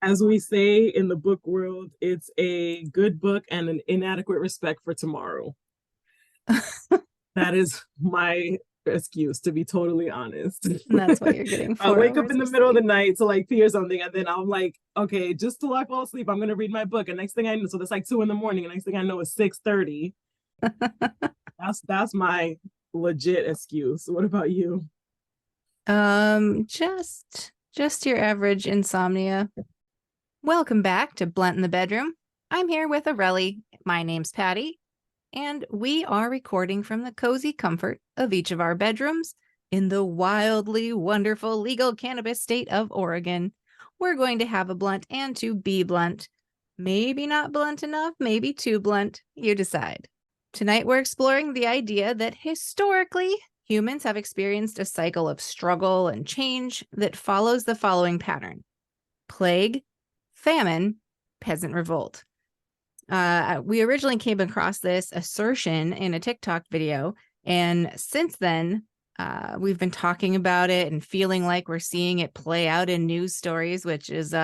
As we say in the book world, it's a good book and an inadequate respect for tomorrow. That is my excuse, to be totally honest. And that's what you're getting I'll 4 wake up hours in the of middle of the sleep. night to like pee or something, and then I'm like, okay, just till I fall asleep, I'm gonna read my book. And next thing I know, so that's like 2 in the morning, and next thing I know it's 6:30. That's my legit excuse. What about you? Just your average insomnia. Welcome back to Blunt in the Bedroom. I'm here with Areli. My name's Patty, and we are recording from the cozy comfort of each of our bedrooms in the wildly wonderful legal cannabis state of Oregon. We're going to have a blunt and to be blunt. Maybe not blunt enough, maybe too blunt. You decide. Tonight, we're exploring the idea that historically, humans have experienced a cycle of struggle and change that follows the following pattern: plague, famine, peasant revolt. We originally came across this assertion in a TikTok video, and since then, we've been talking about it and feeling like we're seeing it play out in news stories, which is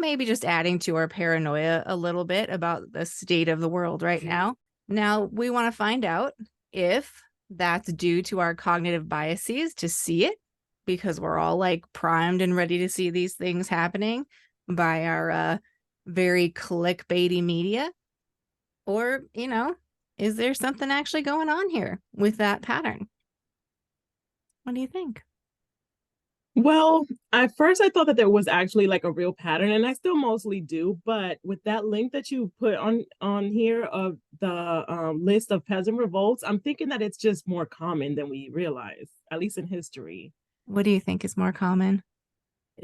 maybe just adding to our paranoia a little bit about the state of the world right now. Now, we want to find out if that's due to our cognitive biases to see it, because we're all like primed and ready to see these things happening by our very clickbaity media, or, is there something actually going on here with that pattern? What do you think? Well, at first I thought that there was actually like a real pattern, and I still mostly do. But with that link that you put on here of the list of peasant revolts, I'm thinking that it's just more common than we realize, at least in history. What do you think is more common?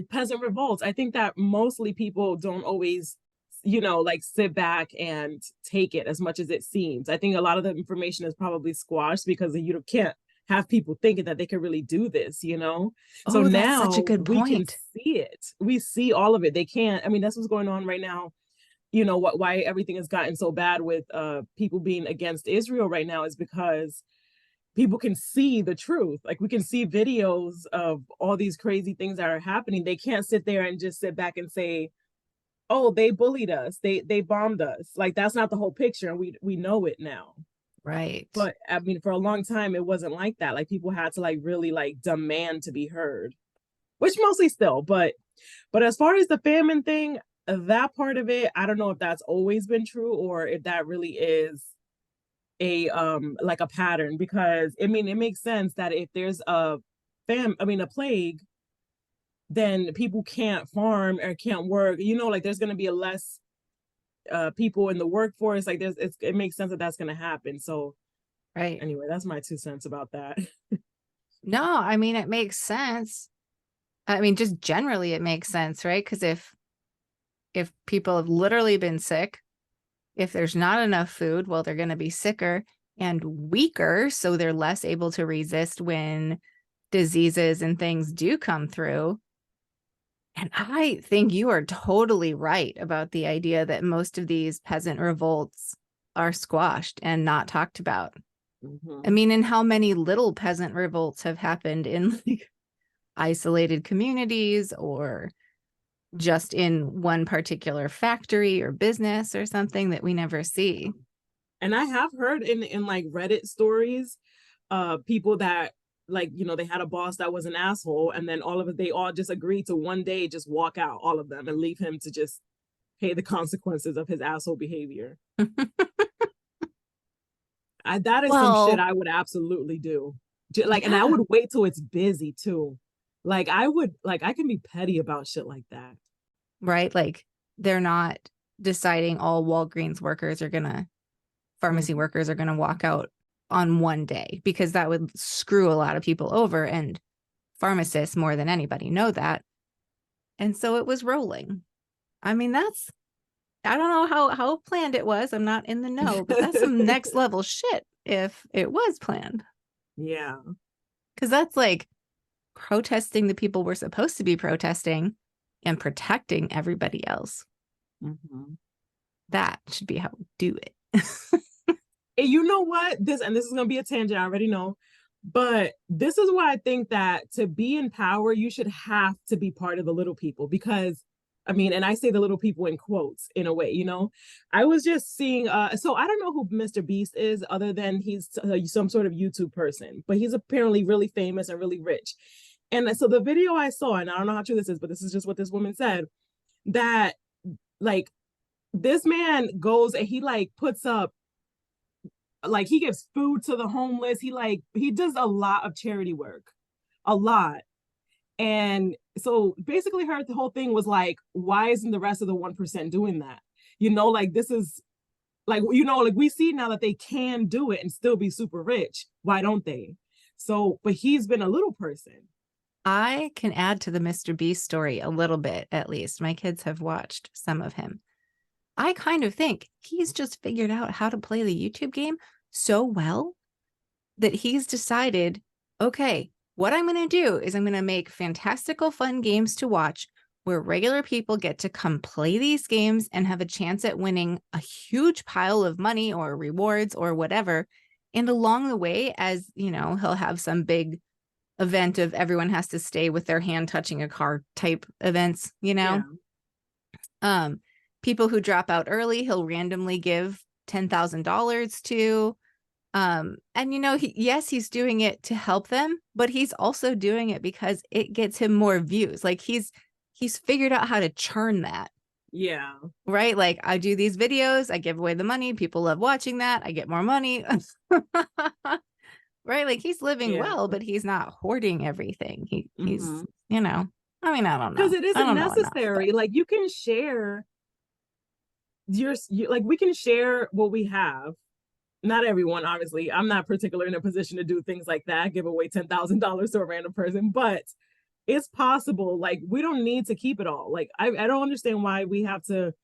Peasant revolts. I think that mostly people don't always, like sit back and take it as much as it seems. I think a lot of the information is probably squashed because you can't have people thinking that they can really do this. So Oh, that's such a now good we can point. see it. We see all of it. They can't, I mean, that's what's going on right now. Why everything has gotten so bad with people being against Israel right now is because people can see the truth. Like we can see videos of all these crazy things that are happening. They can't sit there and just sit back and say, "Oh, they bullied us. They bombed us." Like that's not the whole picture, and we know it now. Right. But I mean, for a long time, it wasn't like that. Like people had to like really like demand to be heard, which mostly still. But as far as the famine thing, that part of it, I don't know if that's always been true or if that really is a like a pattern, because I mean it makes sense that if there's a plague, then people can't farm or can't work, like there's going to be a less people in the workforce. Like it makes sense that that's going to happen. So Right. anyway, that's my 2 cents about that. No, I mean, it makes sense. I mean, just generally it makes sense, right? Because if people have literally been sick, if there's not enough food, well, they're going to be sicker and weaker, so they're less able to resist when diseases and things do come through. And I think you are totally right about the idea that most of these peasant revolts are squashed and not talked about. I Mm-hmm. mean, and how many little peasant revolts have happened in like isolated communities or just in one particular factory or business or something that we never see. And I have heard in like Reddit stories, people that like they had a boss that was an asshole, and then they all just agreed to one day just walk out, all of them, and leave him to just pay the consequences of his asshole behavior. That is some shit Well, I would absolutely do. Like, and I yeah, would wait till it's busy too. Like I can be petty about shit like that. right. Like they're not deciding all Walgreens workers are going to, pharmacy Mm. workers are going to walk out on one day, because that would screw a lot of people over. And pharmacists, more than anybody, know that. And so it was rolling. I mean, I don't know how planned it was. I'm not in the know, but that's some next level shit if it was planned. Yeah. Because that's like protesting the people we're supposed to be protesting and protecting everybody else. Mm-hmm. That should be how we do it. And you know what? This is gonna be a tangent, I already know. But this is why I think that to be in power, you should have to be part of the little people, because I mean, and I say the little people in quotes in a way, you know. I was just seeing so I don't know who Mr. Beast is other than he's some sort of YouTube person, but he's apparently really famous and really rich. And so the video I saw, and I don't know how true this is, but this is just what this woman said, that like this man goes and he like puts up, like he gives food to the homeless. He does a lot of charity work, a lot. And so basically the whole thing was like, why isn't the rest of the 1% doing that? You know, like this is like, you know, like we see now that they can do it and still be super rich. Why don't they? So, but he's been a little person. I can add to the Mr. Beast story a little bit, at least. My kids have watched some of him. I kind of think he's just figured out how to play the YouTube game so well that he's decided, okay, what I'm going to do is I'm going to make fantastical, fun games to watch where regular people get to come play these games and have a chance at winning a huge pile of money or rewards or whatever. And along the way, as you know, he'll have some big event of everyone has to stay with their hand touching a car type events, you know. Yeah. People who drop out early, he'll randomly give $10,000 to. And you know, he's doing it to help them, but he's also doing it because it gets him more views. Like he's figured out how to churn that. Yeah. Right? Like I do these videos, I give away the money, people love watching that, I get more money. Right? Like he's living well, but he's not hoarding everything. He's, you know, I mean, I don't know. Because it isn't necessary. Like you can share like we can share what we have. Not everyone, obviously. I'm not particular in a position to do things like that, give away $10,000 to a random person, but it's possible. Like we don't need to keep it all. Like I don't understand why we have to,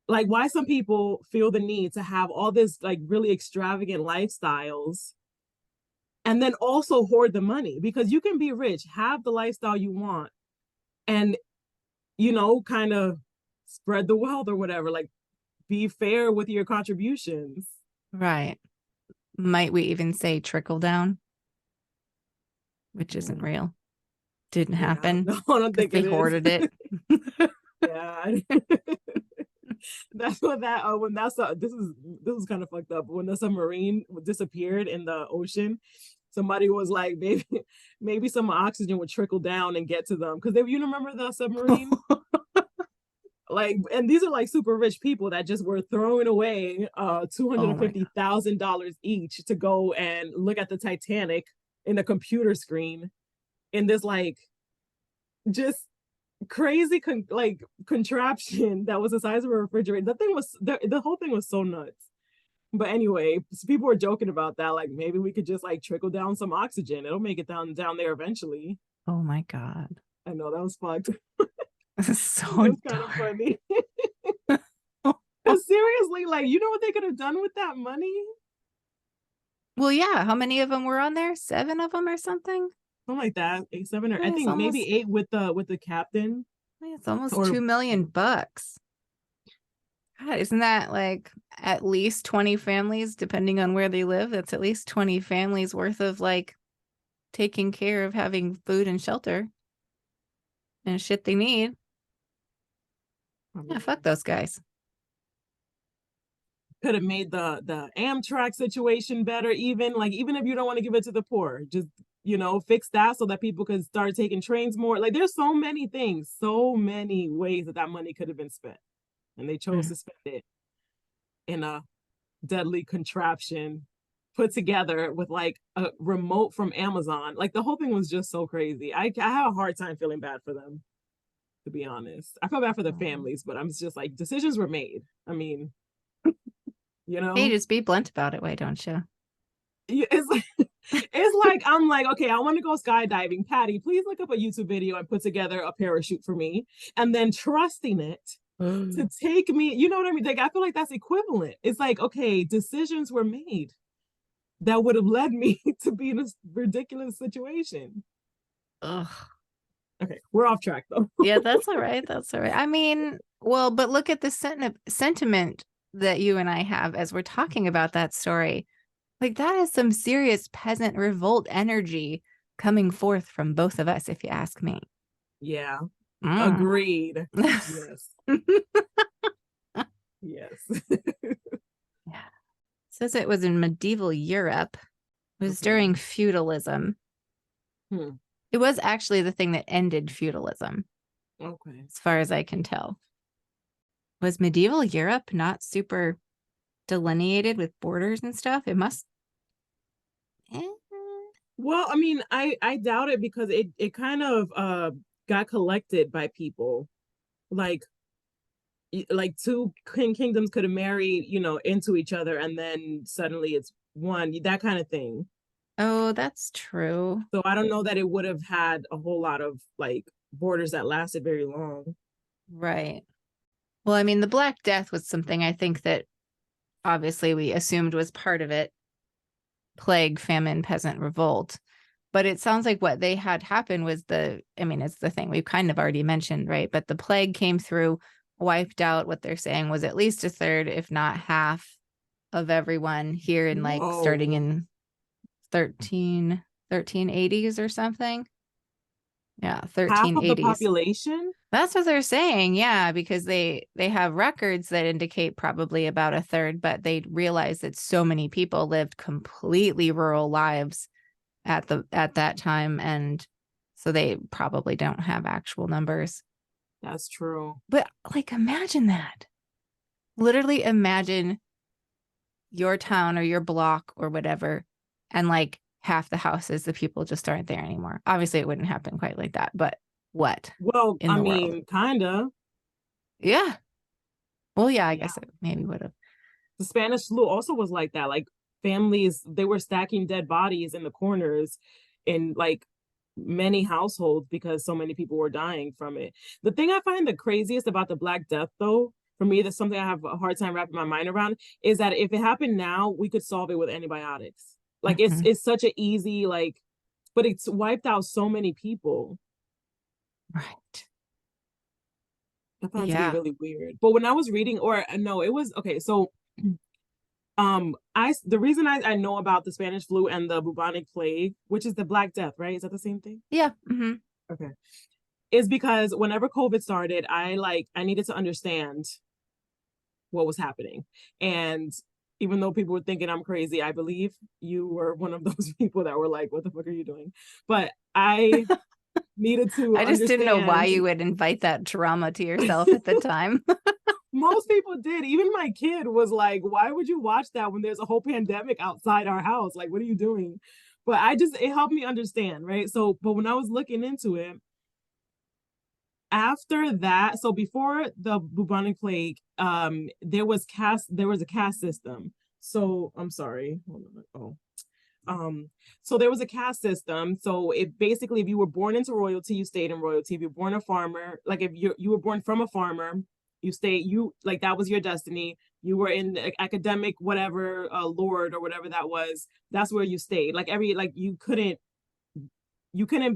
like why some people feel the need to have all this like really extravagant lifestyles and then also hoard the money, because you can be rich, have the lifestyle you want, and you know, kind of spread the wealth or whatever, like be fair with your contributions. Right. Might we even say trickle down? Which isn't real. Didn't happen. No, I don't think they hoarded it. Yeah. That's what that when that's this is kind of fucked up. When the submarine disappeared in the ocean, somebody was like, maybe some oxygen would trickle down and get to them, because you remember the submarine. Like, and these are like super rich people that just were throwing away $250,000 each to go and look at the Titanic in a computer screen in this like just crazy contraption that was the size of a refrigerator. The thing was the whole thing was so nuts. But anyway, so people were joking about that, like maybe we could just like trickle down some oxygen, it'll make it down there eventually. Oh my god, I know, that was fucked. So kind of funny. But seriously, like, you know what they could have done with that money? Well, yeah. How many of them were on there? 7 of them or something? Something like that. 8, 7, or I think almost, maybe 8 with the captain. It's almost $2 million. God, isn't that like at least 20 families, depending on where they live? That's at least 20 families worth of like taking care of having food and shelter and shit they need. Yeah, fuck those guys. Could have made the Amtrak situation better, even if you don't want to give it to the poor, just, you know, fix that so that people could start taking trains more. Like there's so many things, so many ways that money could have been spent, and they chose to spend it in a deadly contraption put together with like a remote from Amazon. Like the whole thing was just so crazy. I have a hard time feeling bad for them, to be honest. I feel bad for the families, but I'm just like, decisions were made. I mean, you know, hey, just be blunt about it. Why don't you? It's like I'm like, okay, I want to go skydiving. Patty, please look up a YouTube video and put together a parachute for me, and then trusting it to take me. You know what I mean? Like I feel like that's equivalent. It's like, okay, decisions were made that would have led me to be in this ridiculous situation. Ugh. Okay, we're off track though. Yeah, that's all right. That's all right. I mean, well, but look at the sentiment that you and I have as we're talking about that story. Like that is some serious peasant revolt energy coming forth from both of us, if you ask me. Yeah. Mm. Agreed. Yes. Yes. Yeah. Says it was in medieval Europe. It was Okay. during feudalism. Hmm. It was actually the thing that ended feudalism, Okay. as far as I can tell. Was medieval Europe not super delineated with borders and stuff? It must. Eh. Well, I mean, I doubt it because it kind of got collected by people. Like like two kingdoms could have married, into each other, and then suddenly it's one, that kind of thing. Oh, that's true. So I don't know that it would have had a whole lot of like borders that lasted very long. Right. Well, I mean, the Black Death was something I think that obviously we assumed was part of it. Plague, famine, peasant revolt. But it sounds like what they had happen was it's the thing we've kind of already mentioned, right? But the plague came through, wiped out what they're saying was at least a third, if not half, of everyone here in like starting Whoa. in 1380s or something. Yeah, Half of the 1380s. population? That's what they're saying. Yeah, because they have records that indicate probably about a third, but they realize that so many people lived completely rural lives at that time, and so they probably don't have actual numbers. That's true. But like imagine that. Literally imagine your town or your block or whatever, and like half the houses, the people just aren't there anymore. Obviously it wouldn't happen quite like that, but what Well, in I the world? mean, kinda. Yeah. Well, yeah, I Yeah. guess it maybe would have. The Spanish flu also was like that. Like families, they were stacking dead bodies in the corners in like many households because so many people were dying from it. The thing I find the craziest about the Black Death, though, for me, that's something I have a hard time wrapping my mind around, is that if it happened now, we could solve it with antibiotics. Like Mhm. it's such an easy like, but it's wiped out so many people. Right. I found it to be Yeah. really weird. But when I was reading, or no, it was okay. So I the reason I know about the Spanish flu and the bubonic plague, which is the Black Death, right? Is that the same thing? Yeah. Hmm. Okay. Is because whenever COVID started, I needed to understand what was happening. And even though people were thinking I'm crazy, I believe you were one of those people that were like, what the fuck are you doing? But I needed to I just didn't know why understand. you would invite that trauma to yourself at the time. Most people did. Even my kid was like, why would you watch that when there's a whole pandemic outside our house? Like, what are you doing? But it helped me understand, right? So, but when I was looking into it, after that, so before the bubonic plague, there was a caste system. So I'm sorry. Hold on. Oh. So there was a caste system. So it basically, if you were born into royalty, you stayed in royalty. If you're born a farmer, like if you were born from a farmer, you like that was your destiny. You were in academic, whatever, lord or whatever that was. That's where you stayed. Like you couldn't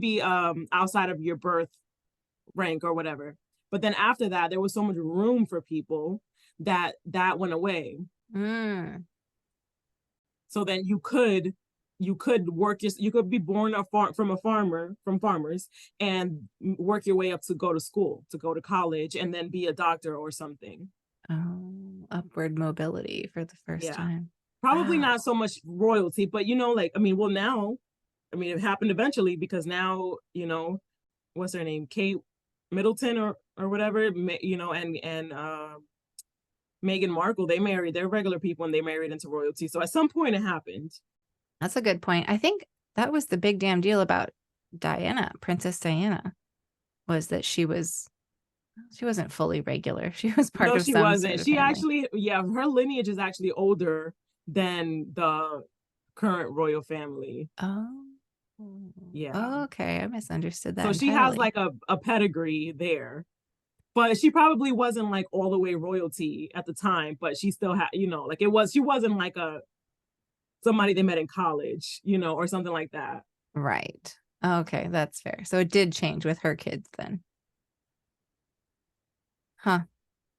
be outside of your birth rank or whatever. But then after that, there was so much room for people that went away. Mm. So then you could work, just you could be born from a farmer, from farmers, and work your way up to go to school, to go to college, and then be a doctor or something. Oh, upward mobility for the first Yeah, time. probably Wow. not so much royalty, but like, I mean, well, now, I mean, it happened eventually because now, what's her name, Kate Middleton or whatever, and Meghan Markle, they're regular people and they married into royalty. So at some point it happened. That's a good point. I think that was the big damn deal about Diana, Princess Diana, was that she wasn't fully regular. She was part No, of she some sort wasn't. of She family. actually, yeah, her lineage is actually older than the current royal family. Oh. Yeah. Oh, okay. I misunderstood that So she has entirely. like a pedigree there. But she probably wasn't like all the way royalty at the time, but she still had, like she wasn't like a somebody they met in college, or something like that. Right. Okay, that's fair. So it did change with her kids then. Huh.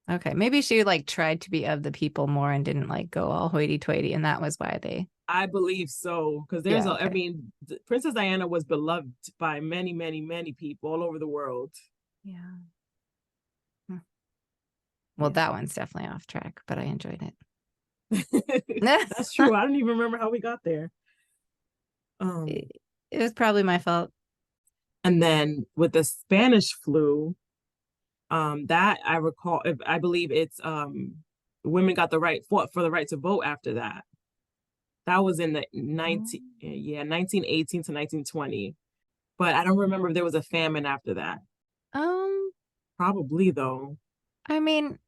Okay. Maybe she like tried to be of the people more and didn't like go all hoity toity, and that was why they. I believe so, because Yeah, I okay. mean, Princess Diana was beloved by many, many, many people all over the world. Yeah. Hmm. Well, Yeah. that one's definitely off track, but I enjoyed it. That's true. I don't even remember how we got there. Um, It was probably my fault. and then with the Spanish flu, that I recall, I believe it's women got the right fought for the right to vote after that. That was in the 1918 to 1920. But I don't remember if there was a famine after that. Um, Probably though. I mean,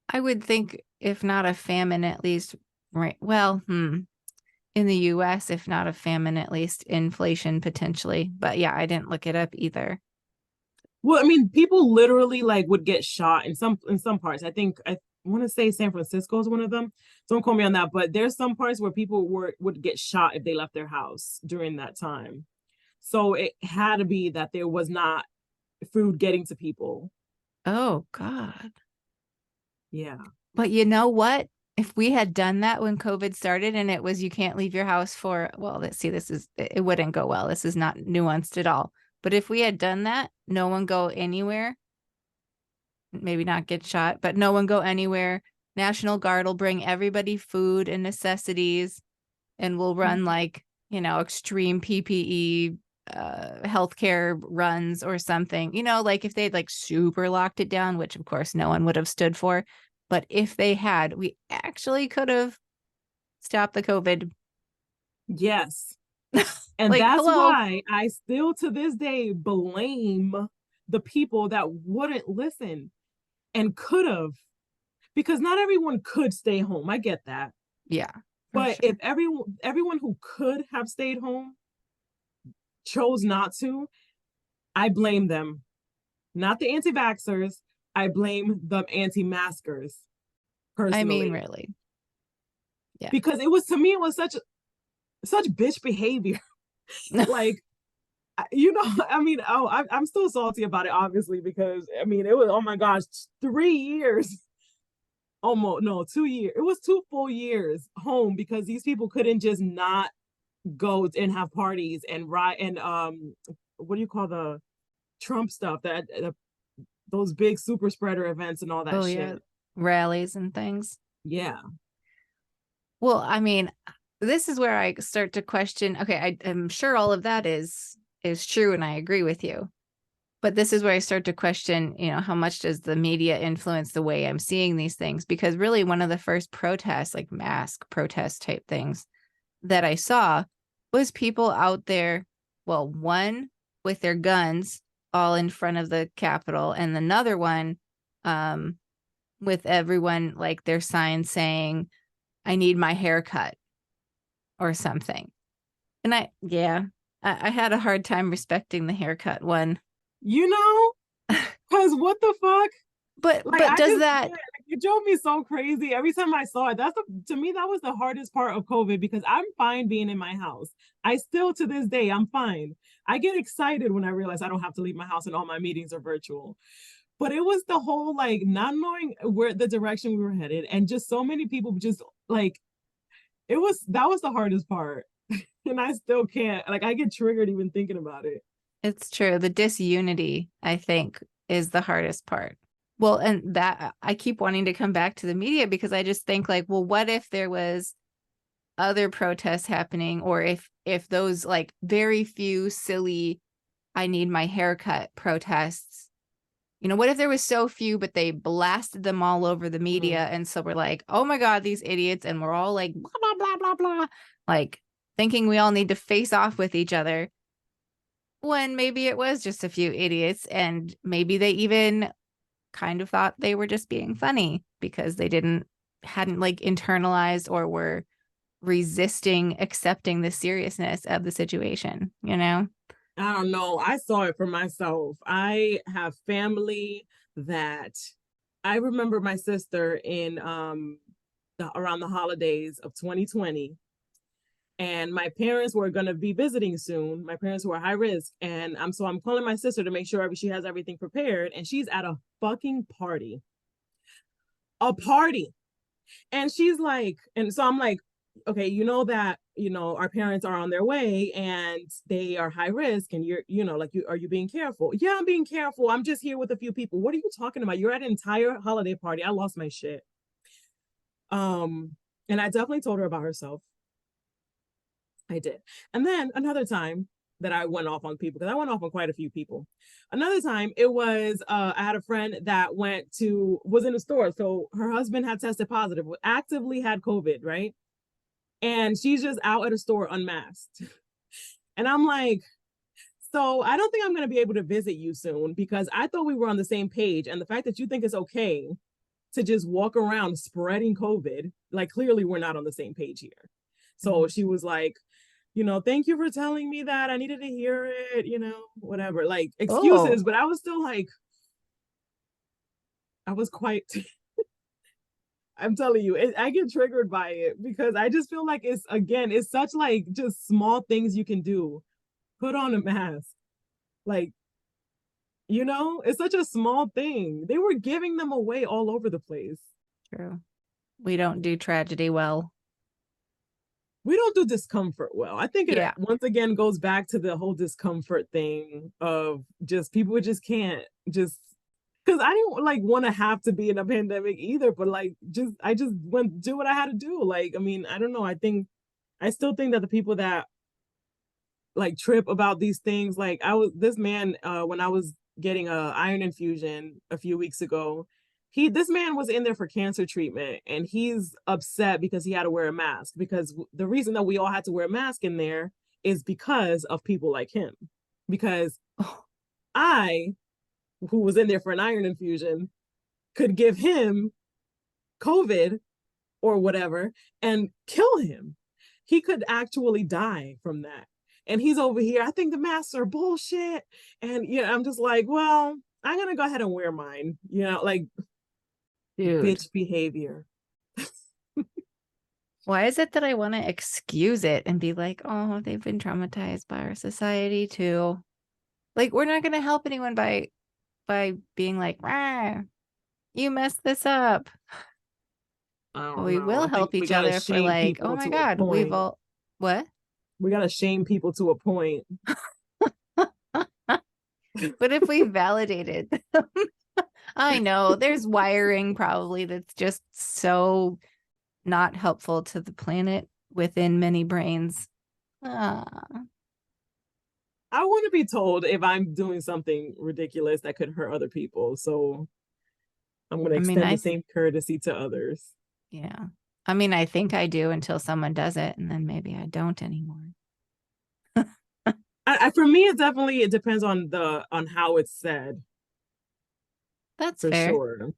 I would think if not a famine, at least right. Well, in the US, if not a famine, at least inflation potentially. But yeah, I didn't look it up either. Well, I mean, people literally like would get shot in some parts. I think I want to say San Francisco is one of them. Don't quote me on that, but there's some parts where people would get shot if they left their house during that time. So it had to be that there was not food getting to people. Oh God. Yeah. But you know what? If we had done that when COVID started and it was you can't leave your house for, well, let's see, it wouldn't go well. This is not nuanced at all. But if we had done that, no one go anywhere, maybe not get shot, but no one go anywhere. National Guard will bring everybody food and necessities and we'll run like, extreme PPE healthcare runs or something. Like if they'd like super locked it down, which of course no one would have stood for. But if they had, we actually could have stopped the COVID. Yes. And Like, that's hello. why I still to this day blame the people that wouldn't listen and could have, because not everyone could stay home. I get that. Yeah, for But sure. if everyone who could have stayed home chose not to, I blame them. Not the anti-vaxxers. I blame the anti-maskers I mean, personally. really. Yeah. Because it was, to me, it was such bitch behavior. Like, I mean, I'm still salty about it, obviously, because I mean, it was, oh my gosh, 3 years, almost, no, 2 years. It was 2 full years home because these people couldn't just not go and have parties and ride and what do you call the Trump stuff, that those big super spreader events and all that Oh, yeah. shit. Rallies and things. Yeah. Well, I mean, this is where I start to question. Okay, I'm sure all of that is true, and I agree with you. But this is where I start to question, how much does the media influence the way I'm seeing these things? Because really, one of the first protests, like mask protest type things, that I saw was people out there. Well, one with their guns all in front of the Capitol, and another one with everyone like their signs saying, I need my hair cut or something. And I had a hard time respecting the haircut one. You know, because what the fuck? But Like, but I does just that can't. It drove me so crazy every time I saw it. To me, that was the hardest part of COVID, because I'm fine being in my house. I still, to this day, I'm fine. I get excited when I realize I don't have to leave my house and all my meetings are virtual. But it was the whole like not knowing where the direction we were headed, and just so many people just like, that was the hardest part. And I still can't, like, I get triggered even thinking about it. it's true. The disunity, I think, is the hardest part. Well, and that I keep wanting to come back to the media because I just think like, well, what if there was other protests happening, or if those like very few silly I need my haircut protests, what if there was so few but they blasted them all over the media, and so we're like, oh my god, these idiots, and we're all like blah blah blah blah blah, like thinking we all need to face off with each other, when maybe it was just a few idiots, and maybe they even kind of thought they were just being funny because they hadn't like internalized or were resisting accepting the seriousness of the situation. I don't know. I saw it for myself. I have family that I remember my sister in around the holidays of 2020, and my parents were going to be visiting soon. My parents were high risk, and I'm calling my sister to make sure she has everything prepared, and she's at a fucking party. A party. And she's like, and so I'm like, okay, you know that our parents are on their way and they are high risk, and are you being careful? Yeah, I'm being careful. I'm just here with a few people. What are you talking about? You're at an entire holiday party. I lost my shit. And I definitely told her about herself. I did. And then another time that I went off on people, because I went off on quite a few people. Another time it was I had a friend that was in a store. So her husband had tested positive, actively had COVID, right? And she's just out at a store unmasked. And I'm like, so I don't think I'm going to be able to visit you soon, because I thought we were on the same page. And the fact that you think it's okay to just walk around spreading COVID, like clearly we're not on the same page here. So she was like, thank you for telling me that. I needed to hear it, whatever, like excuses. But I was still like, I was quite, I'm telling you, I get triggered by it, because I just feel like it's such like just small things you can do. Put on a mask. Like, it's such a small thing. They were giving them away all over the place. True. We don't do tragedy well. We don't do discomfort well. I think it once again goes back to the whole discomfort thing of just people just can't just, because I didn't like want to have to be in a pandemic either, but like I just went do what I had to do. Like, I mean, I don't know. I still think that the people that like trip about these things, like this man when I was getting a iron infusion a few weeks ago, this man was in there for cancer treatment, and he's upset because he had to wear a mask, because the reason that we all had to wear a mask in there is because of people like him. Because I, who was in there for an iron infusion, could give him COVID or whatever and kill him. He could actually die from that. And he's over here, I think the masks are bullshit. And I'm just like, well, I'm gonna go ahead and wear mine. Like, dude. Bitch behavior. Why is it that I want to excuse it and be like, oh, they've been traumatized by our society too? Like, we're not gonna help anyone by being like, rah, you messed this up. We will help each other for like, oh my God, we've all what? We gotta shame people to a point. But if we validated them, I know there's wiring probably that's just so not helpful to the planet within many brains. I want to be told if I'm doing something ridiculous that could hurt other people. So I'm going to extend the same courtesy to others. Yeah. I mean, I think I do until someone does it, and then maybe I don't anymore. For me, it depends on how it's said. That's for fair. Sure.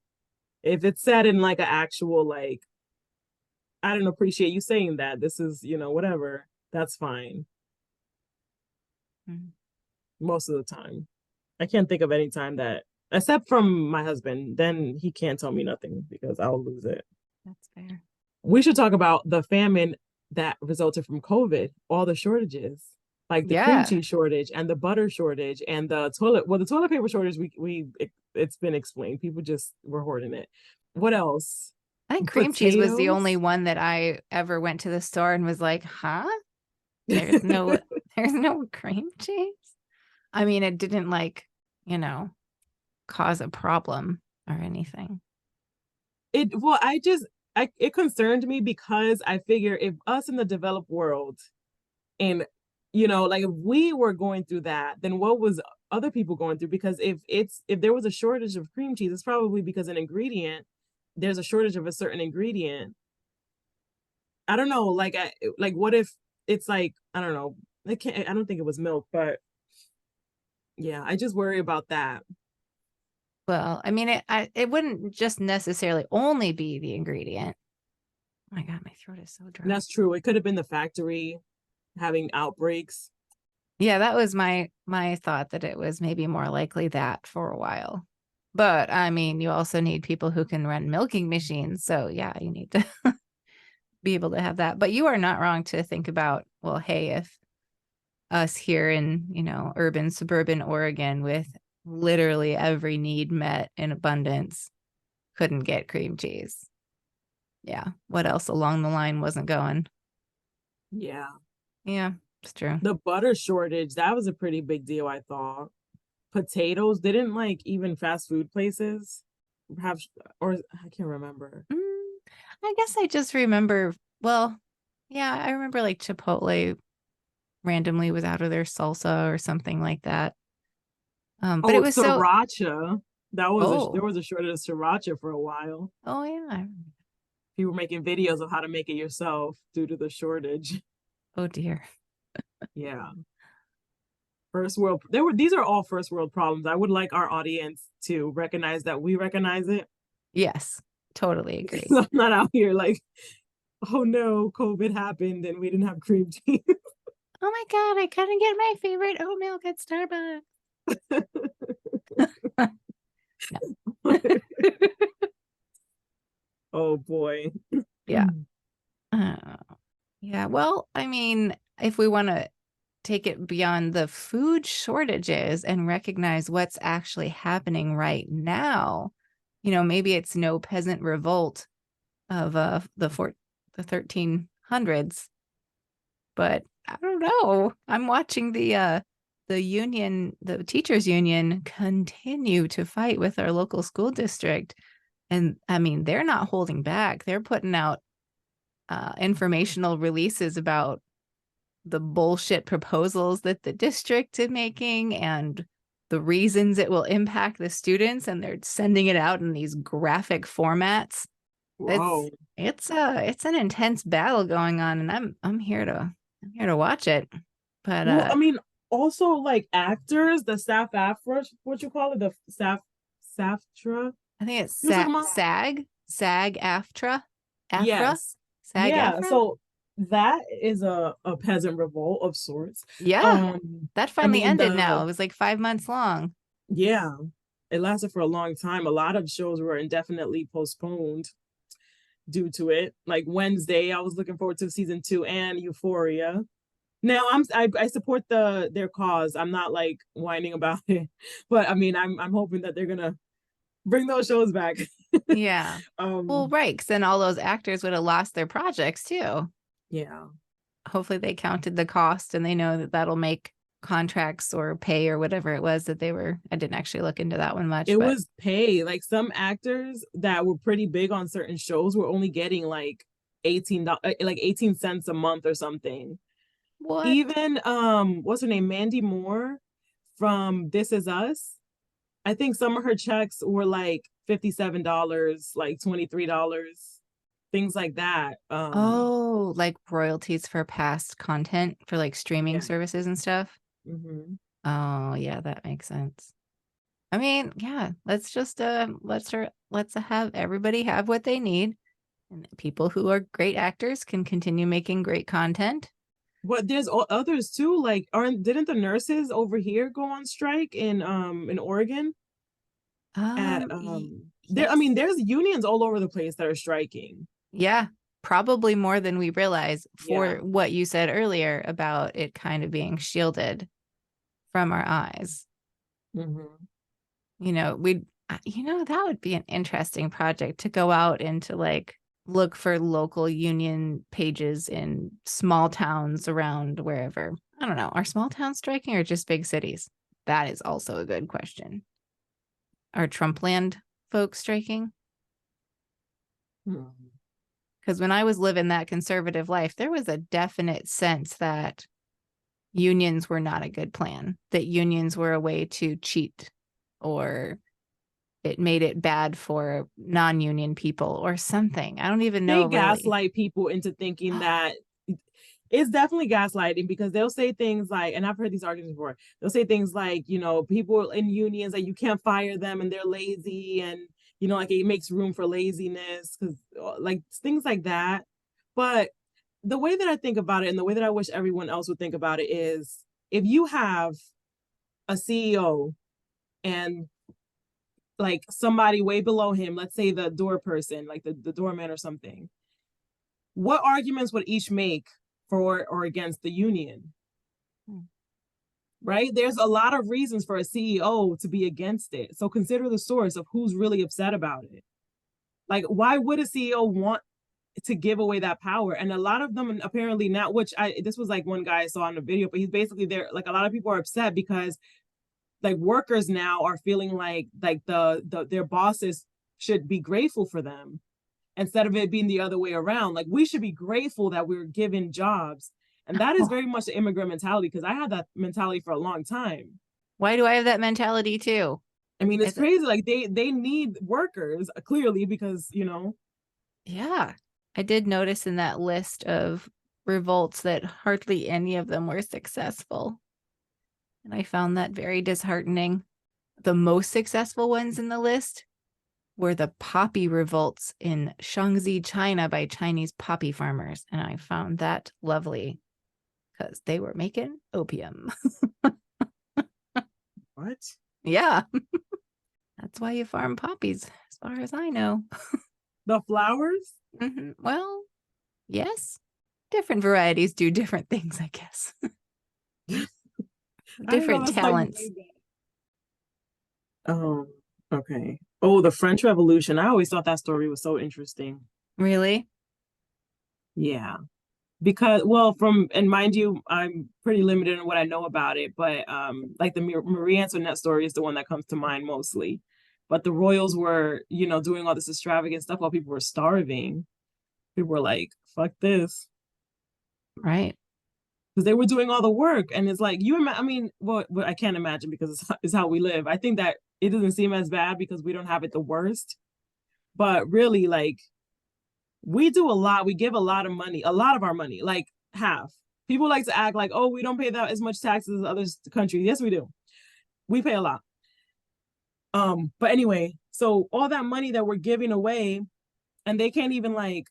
If it's said in like an actual like, I don't appreciate you saying that. This is whatever. That's fine. Most of the time, I can't think of any time that, except from my husband. Then he can't tell me nothing because I'll lose it. That's fair. We should talk about the famine that resulted from COVID. All the shortages. Like the cream cheese shortage and the butter shortage and the toilet paper shortage, it's been explained. People just were hoarding it. What else? I think cream cheese was the only one that I ever went to the store and was like, huh? There's no cream cheese. I mean, it didn't like, cause a problem or anything. It concerned me because I figure if us in the developed world and like if we were going through that, then what was other people going through? Because if there was a shortage of cream cheese, it's probably because there's a shortage of a certain ingredient. I don't know, like what if it's like, I don't know, I don't think it was milk, but yeah, I just worry about that. Well, I mean, it wouldn't just necessarily only be the ingredient. Oh my God, my throat is so dry. And that's true. It could have been the factory having outbreaks. Yeah, that was my thought, that it was maybe more likely that for a while. But I mean, you also need people who can run milking machines. So yeah, you need to be able to have that. But you are not wrong to think about, well, hey, if us here in, urban, suburban Oregon with literally every need met in abundance couldn't get cream cheese. Yeah. What else along the line wasn't going? Yeah. Yeah, it's true. The butter shortage, that was a pretty big deal, I thought. Potatoes, didn't like even fast food places have, or I can't remember. Mm, I guess I just remember, well, yeah, I remember like Chipotle randomly was out of their salsa or something like that. But it Oh, was so, sriracha. There oh, was a shortage of sriracha for a while. oh yeah. People were making videos of how to make it yourself due to the shortage. Oh dear. Yeah. First world, these are all first world problems. I would like our audience to recognize that we recognize it. Yes, totally Because agree. I'm not out here like, oh no, COVID happened and we didn't have cream cheese. Oh my God, I couldn't get my favorite oat milk at Starbucks. No. Oh boy. Yeah. Uh, yeah. Well, I mean, if we want to take it beyond the food shortages and recognize what's actually happening right now, maybe it's no peasant revolt of the 1300s, but I don't know. I'm watching the teachers union continue to fight with our local school district. And I mean, they're not holding back. They're putting out informational releases about the bullshit proposals that the district is making and the reasons it will impact the students, and they're sending it out in these graphic formats. Whoa. It's an intense battle going on, and I'm here to watch it. But Well, I mean, also like actors, the staff afra, what you call it, the staff SAFTRA. I think it's You was talking about? SAG AFTRA, Yes. SAG Yeah. AFTRA. So that is a peasant revolt of sorts. Yeah, Um, that I finally mean ended. the Now it was like 5 months long. yeah, it lasted for a long time. A lot of shows were indefinitely postponed due to it. Like Wednesday, I was looking forward to season 2 and Euphoria. Now I support their cause. I'm not like whining about it, but I mean I'm hoping that they're gonna bring those shows back. Yeah. Well, um, right, because then all those actors would have lost their projects too. yeah, Hopefully, they counted the cost and they know that that'll make contracts or pay or whatever it was that they were. I didn't actually look into that one much, it but was pay. Like some actors that were pretty big on certain shows were only getting like like 18 cents a month or something. what? Even what's her name, Mandy Moore from This Is Us. I think some of her checks were like $57, like $23, things like that. Oh, like royalties for past content for like streaming Yeah. services and stuff. Hmm. Oh, yeah, that makes sense. I mean, yeah, let's have everybody have what they need, and people who are great actors can continue making great content. But there's others too. Like, aren't didn't the nurses over here go on strike in Oregon? At there, I mean, Yes. there's unions all over the place that are striking. Yeah, probably more than we realize for Yeah. what you said earlier about it kind of being shielded from our eyes. Hmm. That would be an interesting project to go out and to like look for local union pages in small towns around wherever. I don't know. Are small towns striking or just big cities? That is also a good question. Are Trumpland folks striking? Hmm. Because when I was living that conservative life, there was a definite sense that unions were not a good plan, that unions were a way to cheat, or it made it bad for non-union people or something. I don't even They know really. gaslight people into thinking that it's definitely gaslighting because they'll say things like, and I've heard these arguments before, they'll say things like, people in unions that you can't fire them and they're lazy and, like it makes room for laziness because like things like that. But the way that I think about it and the way that I wish everyone else would think about it is if you have a CEO and like somebody way below him, let's say the door person, like the doorman or something, what arguments would each make for or against the union? Right? There's a lot of reasons for a CEO to be against it. So consider the source of who's really upset about it. Like, why would a CEO want to give away that power. And a lot of them apparently now, which this was like one guy I saw on the video, but he's basically there. Like a lot of people are upset because like workers now are feeling like their bosses should be grateful for them instead of it being the other way around. Like we should be grateful that we're given jobs. And that is Oh, very much the immigrant mentality, because I had that mentality for a long time. why do I have that mentality too? I mean, it's It's, crazy. Like they need workers clearly because, you know. yeah. I did notice in that list of revolts that hardly any of them were successful. And I found that very disheartening. The most successful ones in the list were the poppy revolts in Shaanxi, China by Chinese poppy farmers. And I found that lovely because they were making opium. What? Yeah. That's why you farm poppies, as far as I know. The flowers? Well, yes. Different varieties do different things, I guess. I didn't know Different that's how you talents. made that. Okay. Oh, the French Revolution. I always thought that story was so interesting. Really? Yeah. Because, well, and mind you, I'm pretty limited in what I know about it, but like the Marie Antoinette story is the one that comes to mind mostly. But the royals were, you know, doing all this extravagant stuff while people were starving. People were like, fuck this. Right. Because they were doing all the work. And it's like, I mean, well, I can't imagine because it's how we live. I think that it doesn't seem as bad because we don't have it the worst. But really, like, we do a lot. We give a lot of money, a lot of our money, like half. People like to act like, oh, we don't pay that as much taxes as other countries. Yes, we do. We pay a lot. But anyway, so all that money that we're giving away, and they can't even like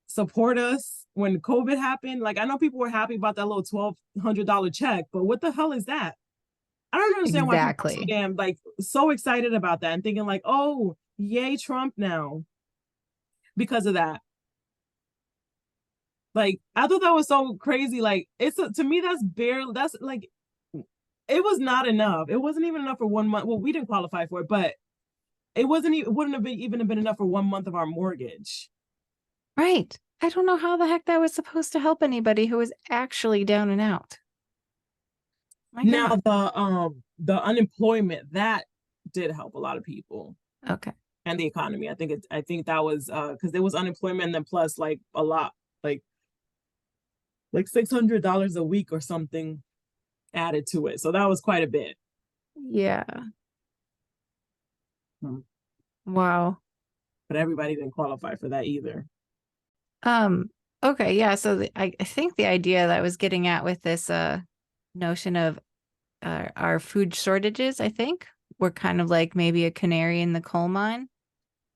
support us when COVID happened. Like I know people were happy about that little $1,200 check, but what the hell is that? I don't understand why people are so Exactly. damn like so excited about that and thinking like, oh, yay, Trump now because of that. Like I thought that was so crazy. Like to me that's barely that's like it was not enough. It wasn't even enough for 1 month. Well, we didn't qualify for it, but it wouldn't have been even been enough for 1 month of our mortgage. Right. I don't know how the heck that was supposed to help anybody who was actually down and out. My Now God. the unemployment that did help a lot of people Okay. and the economy. I think that was because there was unemployment and then plus like a lot like $600 a week or something added to it. So that was quite a bit. Yeah. Hmm. Wow. But everybody didn't qualify for that either. Um, okay, yeah. So I think the idea that I was getting at with this notion of our food shortages, I think, we're kind of like maybe a canary in the coal mine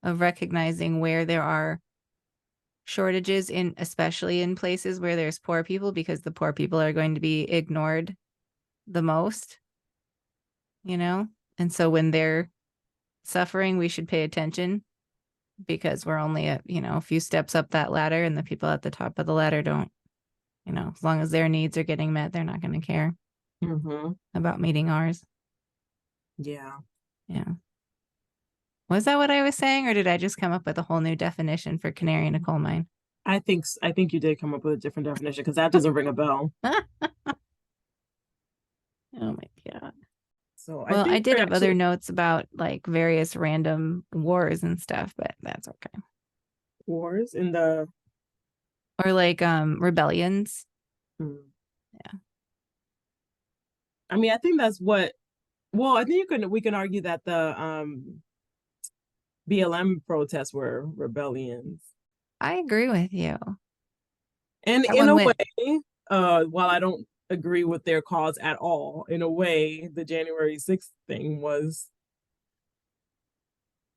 of recognizing where there are shortages in especially in places where there's poor people because the poor people are going to be ignored the most, you know? And so when they're suffering, we should pay attention because we're only a few steps up that ladder and the people at the top of the ladder don't, as long as their needs are getting met, they're not going to care Mm-hmm. about meeting ours. Yeah. Yeah. Was that what I was saying, or did I just come up with a whole new definition for canary in a coal mine? I think you did come up with a different definition because that doesn't ring a bell. Oh my God. So I Well, I think did we're have other actually notes about like various random wars and stuff, but that's okay. wars in the Or like rebellions. hmm. Yeah. I mean, I think that's what well, I think we can argue that the BLM protests were rebellions. I agree with you. And That in one a went way, while I don't agree with their cause at all, in a way, the January 6th thing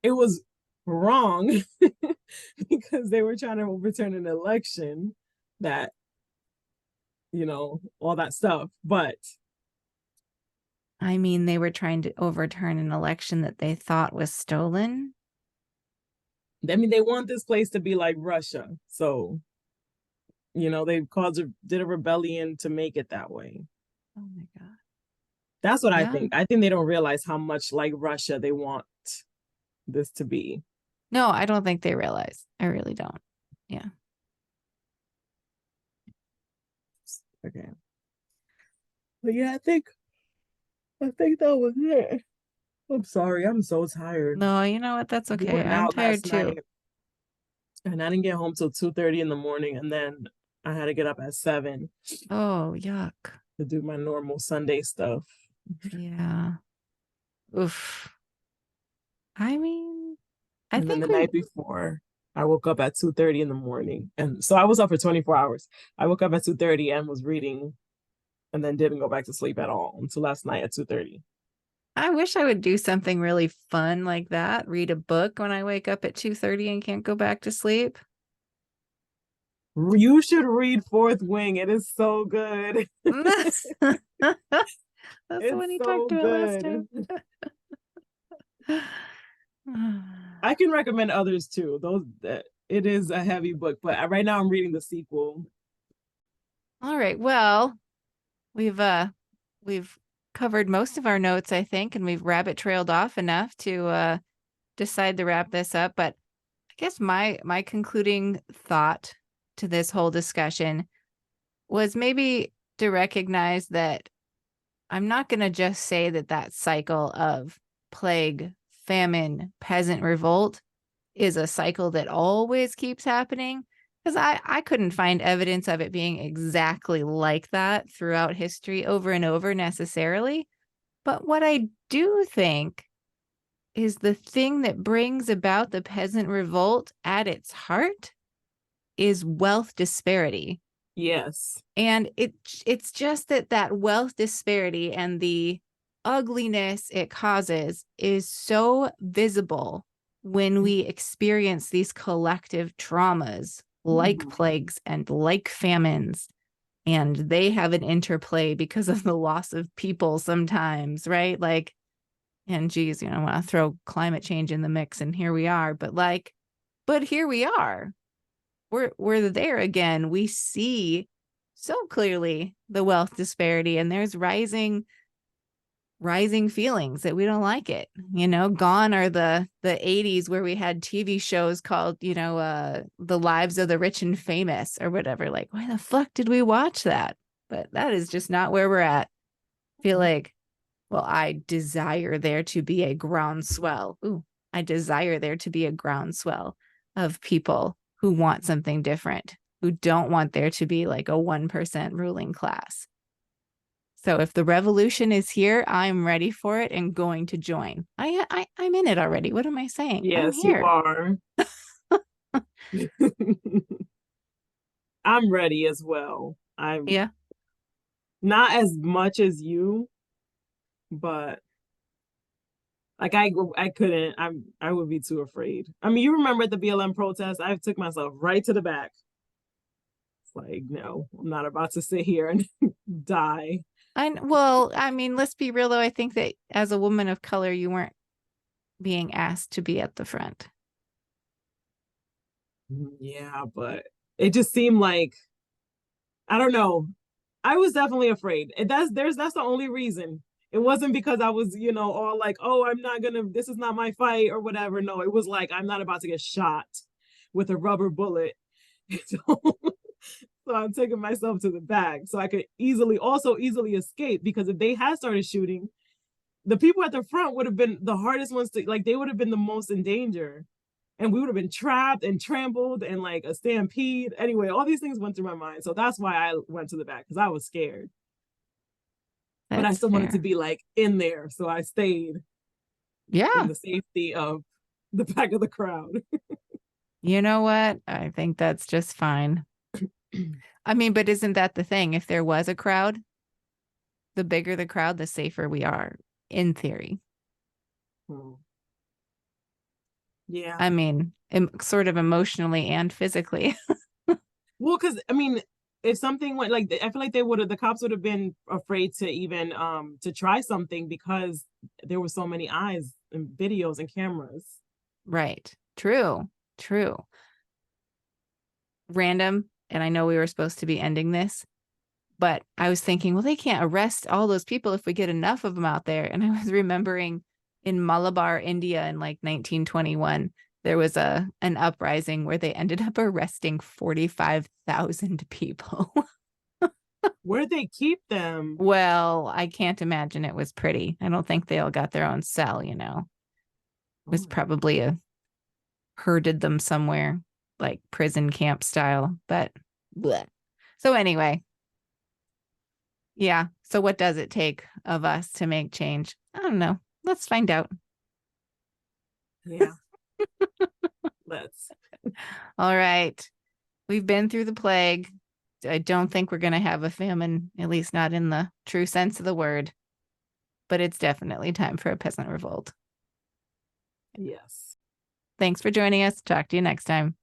it was wrong because they were trying to overturn an election that, all that stuff. But I mean, they were trying to overturn an election that they thought was stolen. I mean, they want this place to be like Russia. So, they did a rebellion to make it that way. Oh my God. That's what I Yeah. think. I think they don't realize how much like Russia they want this to be. No, I don't think they realize. I really don't. Yeah. Okay. But yeah, I think that was it. I'm sorry. I'm so tired. No, you know what? That's We okay. went I'm out tired last too. night and I didn't get home till 2:30 in the morning, and then I had to get up at 7 Oh, yuck. to do my normal Sunday stuff. Yeah. Oof. I mean, I And then the think we night before, I woke up at 2:30 in the morning. And so I was up for 24 hours. I woke up at 2:30 and was reading and then didn't go back to sleep at all until last night at 2:30. I wish I would do something really fun like that. Read a book when I wake up at 2:30 and can't go back to sleep. You should read Fourth Wing. It is so good. That's the It's one you so talked about last time. good. I can recommend others too. Those that it is a heavy book, but right now I'm reading the sequel. All right. Well, we've covered most of our notes, I think, and we've rabbit trailed off enough to decide to wrap this up. But I guess my concluding thought to this whole discussion was maybe to recognize that I'm not going to just say that that cycle of plague, famine, peasant revolt is a cycle that always keeps happening, because I couldn't find evidence of it being exactly like that throughout history over and over necessarily. But what I do think is the thing that brings about the peasant revolt at its heart is wealth disparity. Yes. And it's just that wealth disparity and the ugliness it causes is so visible when we experience these collective traumas like Mhm. plagues and like famines, and they have an interplay because of the loss of people sometimes, right? Like, and geez, I want to throw climate change in the mix, and here we are, but here we are. We're there again. We see so clearly the wealth disparity, and there's rising feelings that we don't like it. Gone are the 80s where we had TV shows called, The Lives of the Rich and Famous or whatever. Like, why the fuck did we watch that? But that is just not where we're at. I feel like, well, I desire there to be a groundswell. Ooh, I desire there to be a groundswell of people who want something different, who don't want there to be like a 1% ruling class. So if the revolution is here, I'm ready for it and going to join. I'm in it already. What am I saying? I'm Yes, you here. are. I'm ready as well. I'm Yeah. not as much as you, but like I couldn't. I would be too afraid. I mean, you remember at the BLM protest, I took myself right to the back. It's like, no, I'm not about to sit here and die. Well, I mean, let's be real though. I think that as a woman of color, you weren't being asked to be at the front. Yeah, but it just seemed like I don't know. I was definitely afraid. And that's the only reason. It wasn't because I was, all like, oh, I'm not gonna, this is not my fight or whatever. No, it was like I'm not about to get shot with a rubber bullet. So, so I'm taking myself to the back so I could easily escape, because if they had started shooting, the people at the front would have been the hardest ones to, like, they would have been the most in danger. And we would have been trapped and trampled and like a stampede. Anyway, all these things went through my mind. So that's why I went to the back, because I was scared. But I That's still wanted to fair. be like in there. So I stayed in Yeah. the safety of the back of the crowd. You know what? I think that's just fine. I mean, but isn't that the thing? If there was a crowd, the bigger the crowd, the safer we are, in theory. Yeah. I mean, sort of emotionally and physically. Well, because I mean, if something went like, I feel like the cops would have been afraid to even to try something, because there were so many eyes and videos and cameras. Right. True. True. Random. And I know we were supposed to be ending this, but I was thinking, well, they can't arrest all those people if we get enough of them out there. And I was remembering in Malabar, India in like 1921, there was an uprising where they ended up arresting 45,000 people. Where'd they keep them? Well, I can't imagine it was pretty. I don't think they all got their own cell, you know. It was probably a herded them somewhere, like prison camp style. But bleh. So anyway, yeah. So what does it take of us to make change? I don't know. Let's find out. Yeah. Let's. All right. We've been through the plague. I don't think we're going to have a famine, at least not in the true sense of the word. But it's definitely time for a peasant revolt. Yes. Thanks for joining us. Talk to you next time.